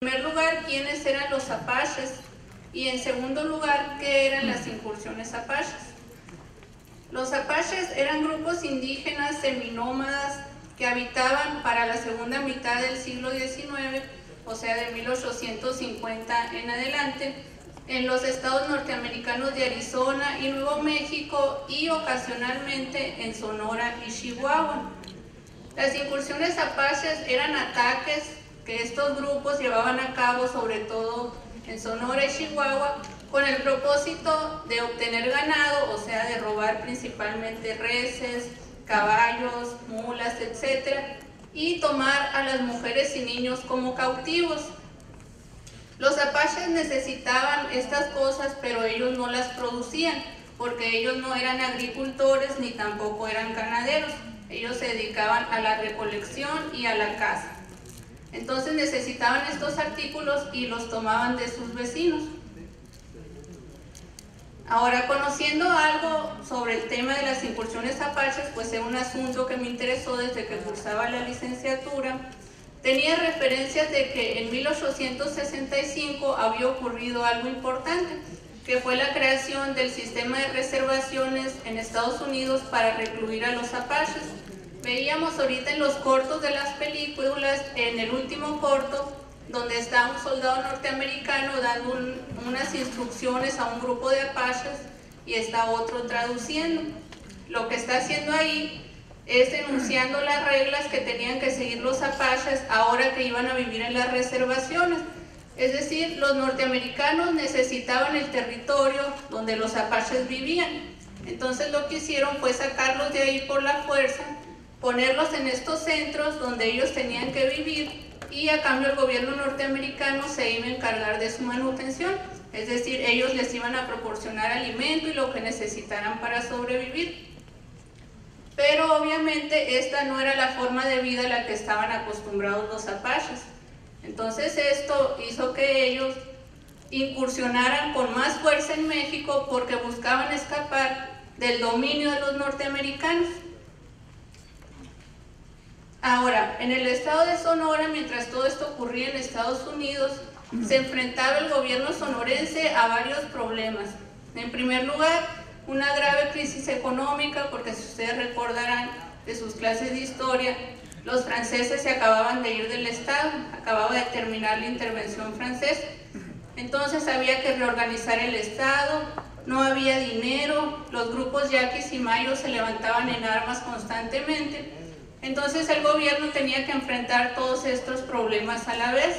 En primer lugar, quiénes eran los apaches y en segundo lugar, qué eran las incursiones apaches. Los apaches eran grupos indígenas seminómadas que habitaban para la segunda mitad del siglo XIX, o sea de 1850 en adelante, en los estados norteamericanos de Arizona y Nuevo México y ocasionalmente en Sonora y Chihuahua. Las incursiones apaches eran ataques que estos grupos llevaban a cabo, sobre todo en Sonora y Chihuahua, con el propósito de obtener ganado, o sea, de robar principalmente reses, caballos, mulas, etc., y tomar a las mujeres y niños como cautivos. Los apaches necesitaban estas cosas, pero ellos no las producían, porque ellos no eran agricultores ni tampoco eran ganaderos. Ellos se dedicaban a la recolección y a la caza. Entonces necesitaban estos artículos y los tomaban de sus vecinos. Ahora, conociendo algo sobre el tema de las incursiones apaches, pues era un asunto que me interesó desde que cursaba la licenciatura. Tenía referencias de que en 1865 había ocurrido algo importante, que fue la creación del sistema de reservaciones en Estados Unidos para recluir a los apaches. Veíamos ahorita en los cortos de las películas, en el último corto, donde está un soldado norteamericano dando unas instrucciones a un grupo de apaches y está otro traduciendo. Lo que está haciendo ahí es enunciando las reglas que tenían que seguir los apaches ahora que iban a vivir en las reservaciones. Es decir, los norteamericanos necesitaban el territorio donde los apaches vivían. Entonces lo que hicieron fue sacarlos de ahí por la fuerza, ponerlos en estos centros donde ellos tenían que vivir y a cambio el gobierno norteamericano se iba a encargar de su manutención. Es decir, ellos les iban a proporcionar alimento y lo que necesitaran para sobrevivir. Pero obviamente esta no era la forma de vida a la que estaban acostumbrados los apaches. Entonces esto hizo que ellos incursionaran con más fuerza en México porque buscaban escapar del dominio de los norteamericanos. Ahora, en el estado de Sonora, mientras todo esto ocurría en Estados Unidos, se enfrentaba el gobierno sonorense a varios problemas. En primer lugar, una grave crisis económica, porque si ustedes recordarán de sus clases de historia, los franceses se acababan de ir del estado, acababa de terminar la intervención francesa. Entonces había que reorganizar el estado, no había dinero, los grupos yaquis y mayos se levantaban en armas constantemente. Entonces el gobierno tenía que enfrentar todos estos problemas a la vez.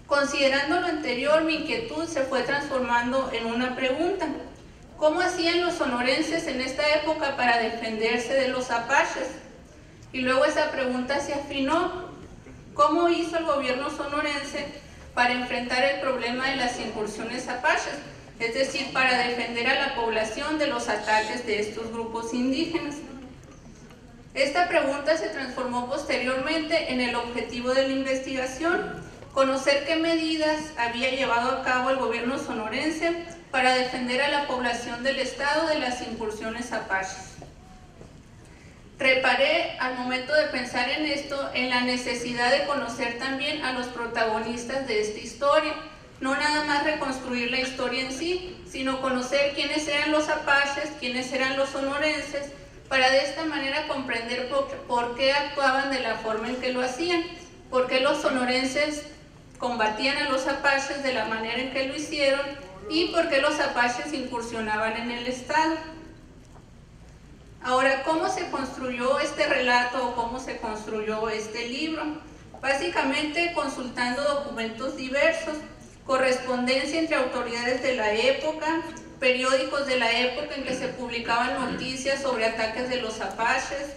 Considerando lo anterior, mi inquietud se fue transformando en una pregunta. ¿Cómo hacían los sonorenses en esta época para defenderse de los apaches? Y luego esa pregunta se afinó. ¿Cómo hizo el gobierno sonorense para enfrentar el problema de las incursiones apaches? Es decir, para defender a la población de los ataques de estos grupos indígenas. Esta pregunta se transformó posteriormente en el objetivo de la investigación, conocer qué medidas había llevado a cabo el gobierno sonorense para defender a la población del estado de las incursiones apaches. Reparé al momento de pensar en esto en la necesidad de conocer también a los protagonistas de esta historia, no nada más reconstruir la historia en sí, sino conocer quiénes eran los apaches, quiénes eran los sonorenses, para de esta manera comprender por qué actuaban de la forma en que lo hacían, por qué los sonorenses combatían a los apaches de la manera en que lo hicieron y por qué los apaches incursionaban en el estado. Ahora, ¿cómo se construyó este relato o cómo se construyó este libro? Básicamente consultando documentos diversos, correspondencia entre autoridades de la época, periódicos de la época en que se publicaban noticias sobre ataques de los apaches,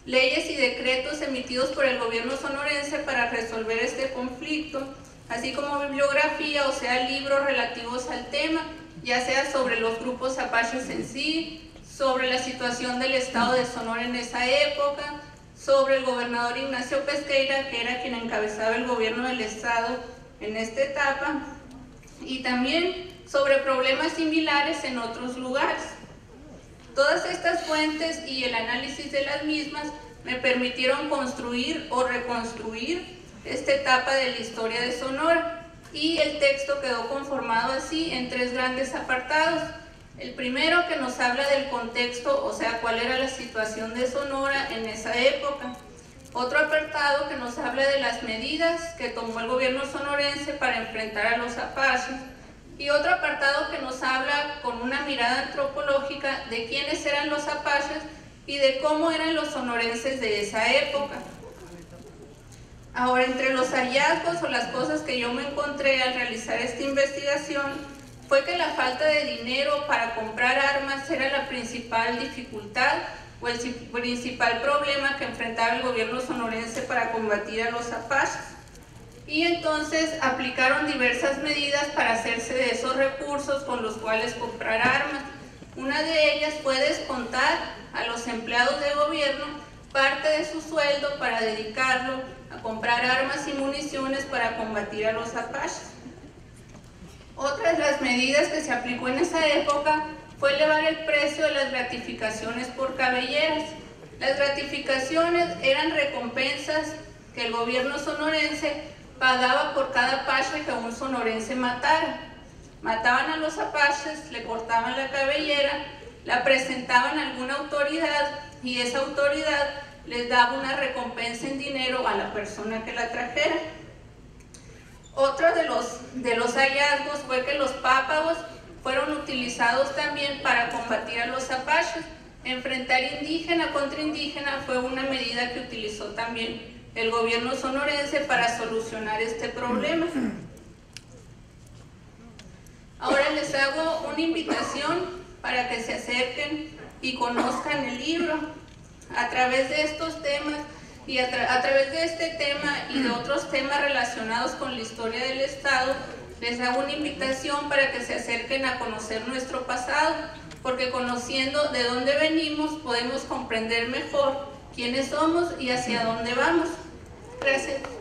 leyes y decretos emitidos por el gobierno sonorense para resolver este conflicto, así como bibliografía, o sea, libros relativos al tema, ya sea sobre los grupos apaches en sí, sobre la situación del estado de Sonora en esa época, sobre el gobernador Ignacio Pesqueira, que era quien encabezaba el gobierno del estado en esta etapa, y también sobre problemas similares en otros lugares. Todas estas fuentes y el análisis de las mismas me permitieron construir o reconstruir esta etapa de la historia de Sonora, y el texto quedó conformado así en 3 grandes apartados. El primero, que nos habla del contexto, o sea, cuál era la situación de Sonora en esa época. Otro apartado que nos habla de las medidas que tomó el gobierno sonorense para enfrentar a los apaches. Y otro apartado que nos habla con una mirada antropológica de quiénes eran los apaches y de cómo eran los sonorenses de esa época. Ahora, entre los hallazgos o las cosas que yo me encontré al realizar esta investigación fue que la falta de dinero para comprar armas era la principal dificultad o el principal problema que enfrentaba el gobierno sonorense para combatir a los apaches. Y entonces aplicaron diversas medidas para hacerse de esos recursos con los cuales comprar armas. Una de ellas fue descontar a los empleados de gobierno parte de su sueldo para dedicarlo a comprar armas y municiones para combatir a los apaches. Otra de las medidas que se aplicó en esa época fue elevar el precio de las gratificaciones por cabelleras. Las gratificaciones eran recompensas que el gobierno sonorense pagaba por cada apache que un sonorense matara. Mataban a los apaches, le cortaban la cabellera, la presentaban a alguna autoridad y esa autoridad les daba una recompensa en dinero a la persona que la trajera. Otro de los hallazgos fue que los pápagos fueron utilizados también para combatir a los apaches. Enfrentar indígena contra indígena fue una medida que utilizó también el gobierno sonorense para solucionar este problema. Ahora les hago una invitación para que se acerquen y conozcan el libro. A través de estos temas y a través de este tema y de otros temas relacionados con la historia del Estado, les hago una invitación para que se acerquen a conocer nuestro pasado, porque conociendo de dónde venimos podemos comprender mejor quiénes somos y hacia dónde vamos. Gracias.